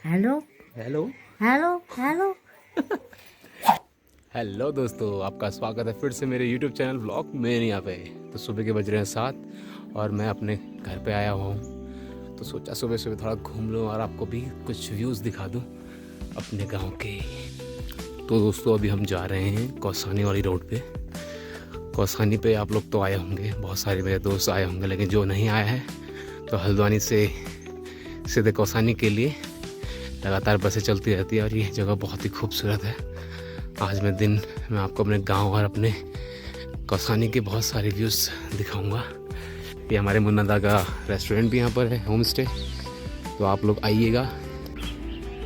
Hello hello hello hello. Hello दोस्तों, आपका स्वागत है फिर से मेरे YouTube चैनल व्लॉग में। यहाँ पे तो सुबह के बज रहे हैं 7 और मैं अपने घर पे आया हुआ हूँ। तो सोचा सुबह सुबह थोड़ा घूम लूँ और आपको भी कुछ व्यूज़ दिखा दूँ अपने गांव के। तो दोस्तों अभी हम जा रहे हैं कौसानी वाली रोड पे। कौसानी पे आप लोग तो आए होंगे, बहुत सारे मेरे दोस्त आए होंगे, लेकिन जो नहीं आया है तो हल्द्वानी से सीधे कौसानी के लिए लगातार बसें चलती रहती है और ये जगह बहुत ही खूबसूरत है। आज मैं आपको अपने गांव और अपने कौसानी के बहुत सारे व्यूज़ दिखाऊंगा। ये हमारे मुन्ना दा का रेस्टोरेंट भी यहाँ पर है, होम स्टे, तो आप लोग आइएगा।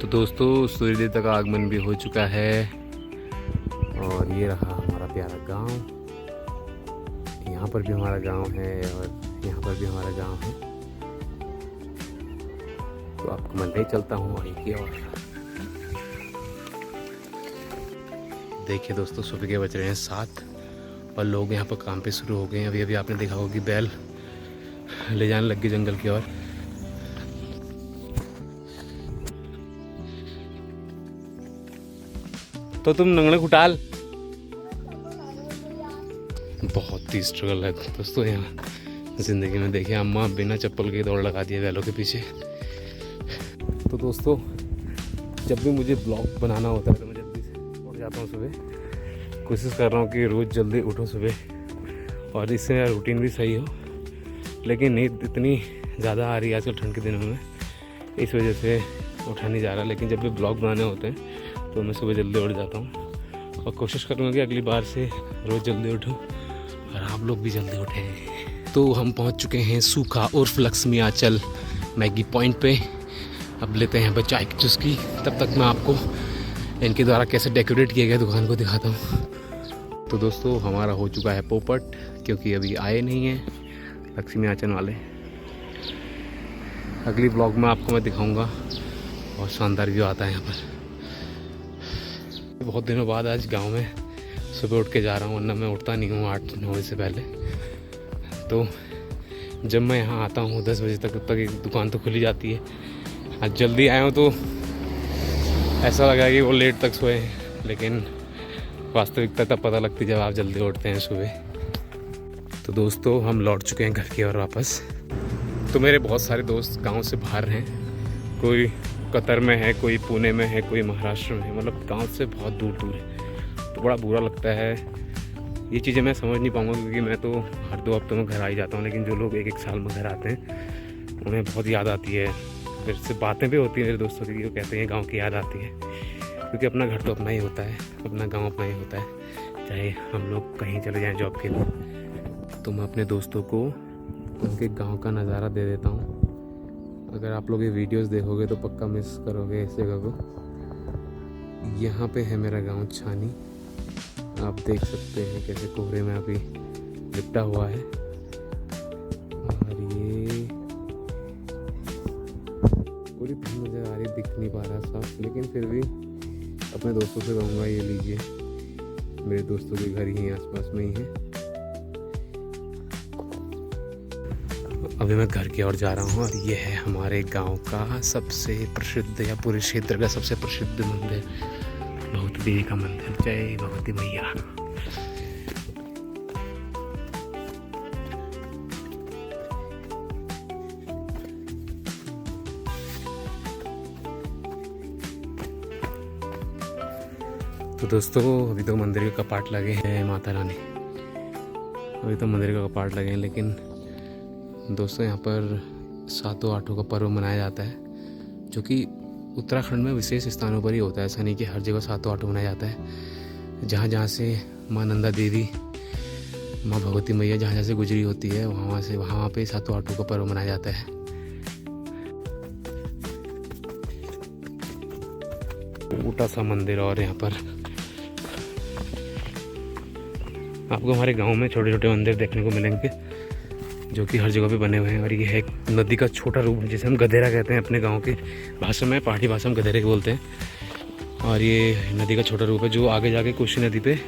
तो दोस्तों सूर्योदय तक आगमन भी हो चुका है और ये रहा हमारा प्यारा गांव। यहाँ पर भी हमारा गांव है और यहाँ पर भी हमारा गांव है। तो आपको मैं ले चलता हूँ वहीं की ओर। देखिए दोस्तों सुबह के बज रहे हैं 7 और लोग यहाँ पर काम पे शुरू हो गए हैं। अभी आपने देखा होगा कि बैल ले जाने लग गए जंगल की ओर। तो तुम नंगने कुटाल, बहुत ही स्ट्रगल है दोस्तों यहाँ ज़िंदगी में। देखिए अम्मा बिना चप्पल के दौड़ लगा दिए बैलों के पीछे। तो दोस्तों जब भी मुझे ब्लॉग बनाना होता है तो मैं जल्दी से उठ जाता हूँ सुबह। कोशिश कर रहा हूँ कि रोज़ जल्दी उठूँ सुबह और इससे मेरा रूटीन भी सही हो, लेकिन नींद इतनी ज़्यादा आ रही है आजकल ठंड के दिनों में, इस वजह से उठा नहीं जा रहा। लेकिन जब भी ब्लॉग बनाने होते हैं तो मैं सुबह जल्दी उठ जाता हूँ और कोशिश करूँगा कि अगली बार से रोज़ जल्दी उठूँ और आप लोग भी जल्दी उठें। तो हम पहुँच चुके हैं सूखा उर्फ लक्ष्मी आंचल मैगी पॉइंट पे। अब लेते हैं यहाँ पर चाय की चुस्की। तब तक मैं आपको इनके द्वारा कैसे डेकोरेट किया गया दुकान को दिखाता हूँ। तो दोस्तों हमारा हो चुका है पोपट, क्योंकि अभी आए नहीं हैं लक्ष्मी आंचल वाले। अगली ब्लॉग में आपको मैं दिखाऊंगा। बहुत शानदार व्यू आता है यहाँ पर। बहुत दिनों बाद आज गांव में सुबह उठ के जा रहा हूँ, वरना मैं उठता नहीं हूँ 8-9 बजे से पहले। तो जब मैं यहाँ आता हूँ 10 बजे तक, तब तक एक दुकान तो खुली जाती है। आज जल्दी आया हूँ तो ऐसा लगा कि वो लेट तक सोए हैं, लेकिन वास्तविकता तब पता लगती जब आप जल्दी उठते हैं सुबह। तो दोस्तों हम लौट चुके हैं घर की ओर वापस। तो मेरे बहुत सारे दोस्त गांव से बाहर हैं, कोई कतर में है, कोई पुणे में है, कोई महाराष्ट्र में है, मतलब गांव से बहुत दूर दूर है। तो बड़ा बुरा लगता है। ये चीज़ें मैं समझ नहीं पाऊँगा, क्योंकि मैं तो हर 2 हफ्तों में घर आ ही जाता हूँ, लेकिन जो लोग 1-1 साल में घर आते हैं उन्हें बहुत याद आती है। फिर से बातें भी होती हैं मेरे दोस्तों की, वो कहते हैं गांव की याद आती है, क्योंकि अपना घर तो अपना ही होता है, अपना गांव अपना ही होता है, चाहे हम लोग कहीं चले जाएं जॉब के लिए। तो मैं अपने दोस्तों को उनके गांव का नज़ारा दे देता हूं। अगर आप लोग ये वीडियोस देखोगे तो पक्का मिस करोगे इस जगह को। यहाँ पे है मेरा गाँव छानी। आप देख सकते हैं कैसे कोहरे में अभी लिपटा हुआ है। और ये पूरी नज़र आ रही, दिख नहीं पा रहा साफ, लेकिन फिर भी अपने दोस्तों से कहूँगा ये लीजिए। मेरे दोस्तों के घर ही आसपास में ही है। अभी मैं घर की ओर जा रहा हूँ और ये है हमारे गांव का सबसे प्रसिद्ध या पूरे क्षेत्र का सबसे प्रसिद्ध मंदिर, भगवती देवी का मंदिर। जय भगवती मैया। तो दोस्तों अभी तो मंदिर के कपाट लगे हैं, माता रानी, अभी तो मंदिर के कपाट लगे हैं। लेकिन दोस्तों यहाँ पर सातों आठों का पर्व मनाया जाता है, जो कि उत्तराखंड में विशेष स्थानों पर ही होता है। ऐसा नहीं कि हर जगह सातों आठों मनाया जाता है। जहाँ जहाँ से माँ नंदा देवी, माँ भगवती मैया जहाँ जहाँ से गुजरी होती है, वहाँ पे सातों आठों का पर्व मनाया जाता है। छोटा सा मंदिर, और यहाँ पर आपको हमारे गांव में छोटे छोटे मंदिर देखने को मिलेंगे, जो कि हर जगह पे बने हुए हैं। और ये है एक नदी का छोटा रूप, जिसे हम गधेरा कहते हैं अपने गांव की भाषा में, पहाड़ी भाषा में गधेरे के बोलते हैं। और ये नदी का छोटा रूप है जो आगे जाके कोसी नदी पे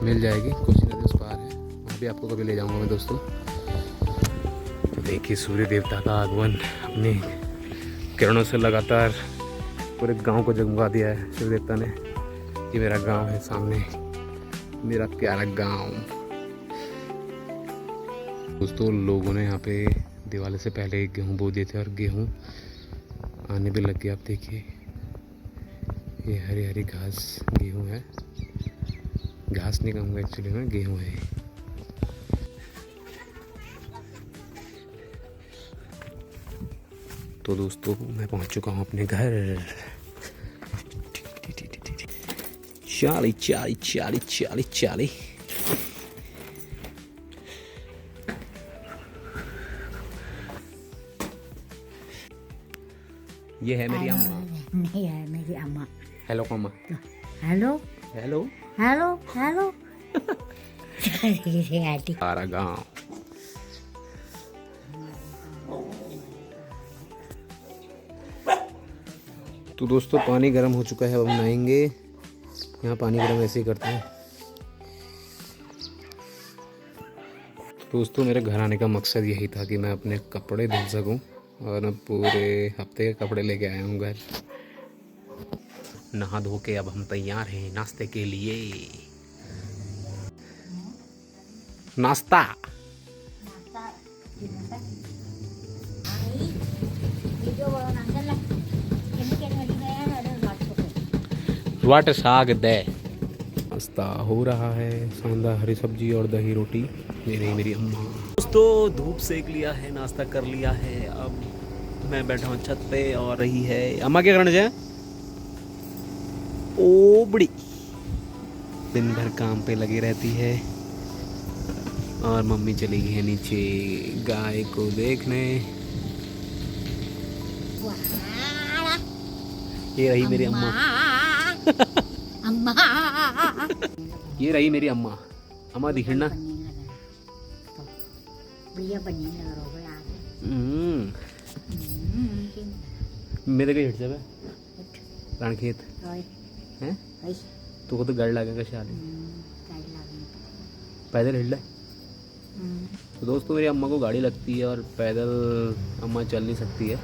मिल जाएगी। कोसी नदी उस पार है, वहाँ भी आपको कभी ले जाऊँगा मैं दोस्तों। तो देखिए सूर्य देवता का आगमन अपनी किरणों से लगातार पूरे गांव को जगमगा दिया है शिव देवता ने। ये मेरा गांव है सामने, मेरा प्यारा गांव। दोस्तों लोगों ने यहाँ पे दिवाली से पहले गेहूँ बो दिए थे और गेहूँ आने भी लग गया। आप देखिए ये हरी हरी घास गेहूँ है, घास नहीं कहूँगा एक्चुअली में, गेहूँ है। तो दोस्तों मैं पहुँच चुका हूँ अपने घर। चाली चाली चाली चाली चाली। ये है मेरी अम्मा। नहीं है मेरी अम्मा। हेलो अम्मा। Hello hello hello hello. सारा गाँव। तो दोस्तों पानी गर्म हो चुका है, अब हम नहाएंगे। यहाँ पानी गर्म ऐसे ही करते हैं। दोस्तों मेरे घर आने का मकसद यही था कि मैं अपने कपड़े धुल सकूं, और मैं पूरे हफ्ते के कपड़े लेके आया हूँ घर। नहा धो के अब हम तैयार हैं नाश्ते के लिए। नाश्ता वाट साग दे। नाश्ता हो रहा है, शानदार हरी सब्जी और दही रोटी। ये रही मेरी अम्मा। दोस्तों धूप सेक लिया है, नाश्ता कर लिया है। अब मैं बैठा हूँ छत पे और रही है अम्मा क्या करने जाए। ओ बड़ी दिन भर काम पे लगी रहती है, और मम्मी चली गई है नीचे गाय को देखने। ये रही मेरी अम्मा। अम्मा ये रही मेरी अम्मा। अम्मा दिखना। मेरे कहीं हिट जावे रानखेत हैं तो तो गाड़ी लागेगा शादी पैदल हिट ले। तो दोस्तों मेरी अम्मा को गाड़ी लगती है और पैदल अम्मा चल नहीं सकती है।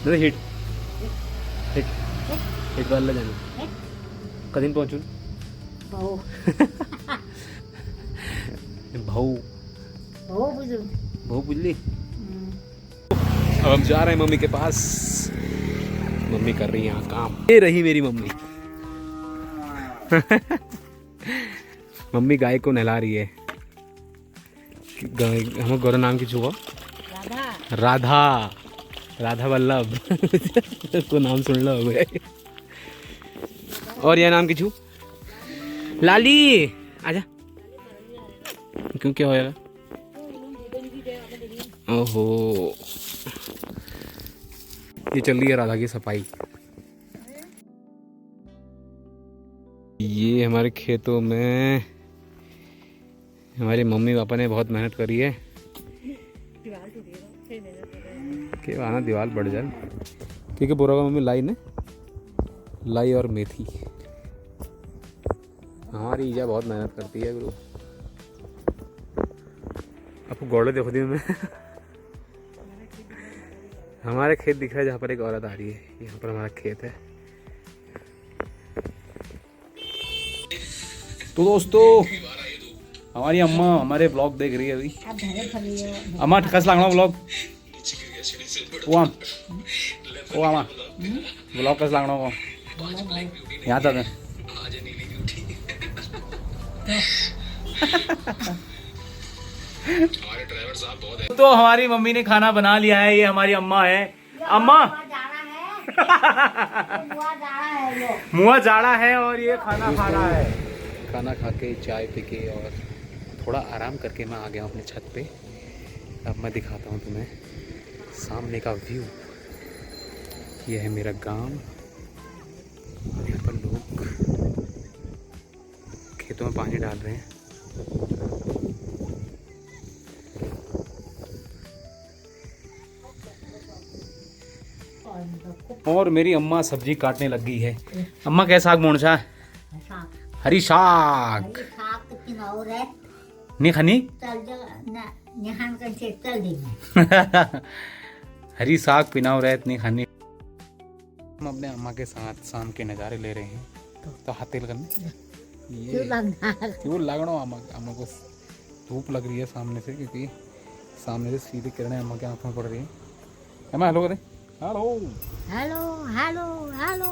नहीं हिट हिट हिट वाला जाना कदीन पहुँचू भाऊ भाऊ बुझली। अब हम जा रहे हैं मम्मी के पास। मम्मी कर रही है यहाँ काम। ये रही मेरी मम्मी। मम्मी गाय को नहला रही है। गाय हम गौर नाम की छुआ राधा राधा वल्लभ। तो नाम सुन लो गए। और यह नाम की छू लाली आजा। क्यों क्या होएगा। ओहो ये चल रही है राधा की सफाई। ये हमारे खेतों में हमारी मम्मी पापा ने बहुत मेहनत करी है कि आना दीवार बढ़ जाए। ठीक है बोरा का मम्मी लाई ने लाई और मेथी। हमारी ईजा बहुत मेहनत करती है गुरु। आपको गौड़े देखो दी मैं। हमारे खेत दिख रहा है जहाँ पर एक औरत आ रही है। यहाँ पर हमारा खेत है। तो दोस्तों हमारी अम्मा हमारे ब्लॉग देख रही है अभी। अम्मा कस लागना ब्लॉग ओ अम्मा ब्लॉग कस लागना वो यहाँ तक तो हमारी मम्मी ने खाना बना लिया है। ये हमारी अम्मा है। अम्मा मुआ जाड़ा है और ये खाना खा रहा है। खाना खा के चाय पी के और थोड़ा आराम करके मैं आ गया हूँ अपने छत पे। अब मैं दिखाता हूँ तुम्हें सामने का व्यू। ये है मेरा गांव। यहाँ पर लोग खेतों में पानी डाल रहे हैं। और मेरी अम्मा सब्जी काटने लग गई है। अम्मा क्या साग मोड़छा हरी साग नहीं खानी। हरी साग पिनाव रहे इतनी खानी। हम अपने अम्मा के साथ शाम के नज़ारे ले रहे हैं। तो हाथ तेल करने ये क्यों लगना अम्मा को धूप लग रही है सामने से, क्योंकि सामने से सीधी किरणें अम्मा की आंखों में पड़ रही है। अम्मा हेलो करें। हेलो हेलो हेलो हेलो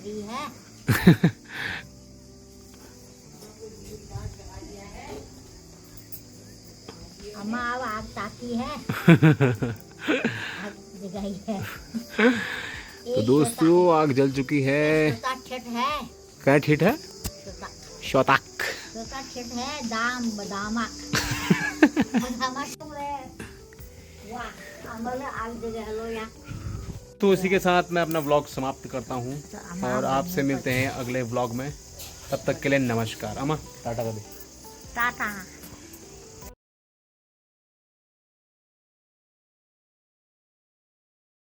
ये है अम्मा अब आग ताकी है आग जगाई है। तो दोस्तों आग जल चुकी है। छोटा छठ है, क्या ठिठ है? छोटा शौताक। छोटा छठ है, दाम बदामा बदामा तुम रे वाह अमल आग जगा लो या। तो इसी के साथ मैं अपना व्लॉग समाप्त करता हूँ तो अम्मा और आपसे मिलते हैं अगले व्लॉग में। तब तक के लिए नमस्कार। अम्मा टाटा कर दे। टाटा।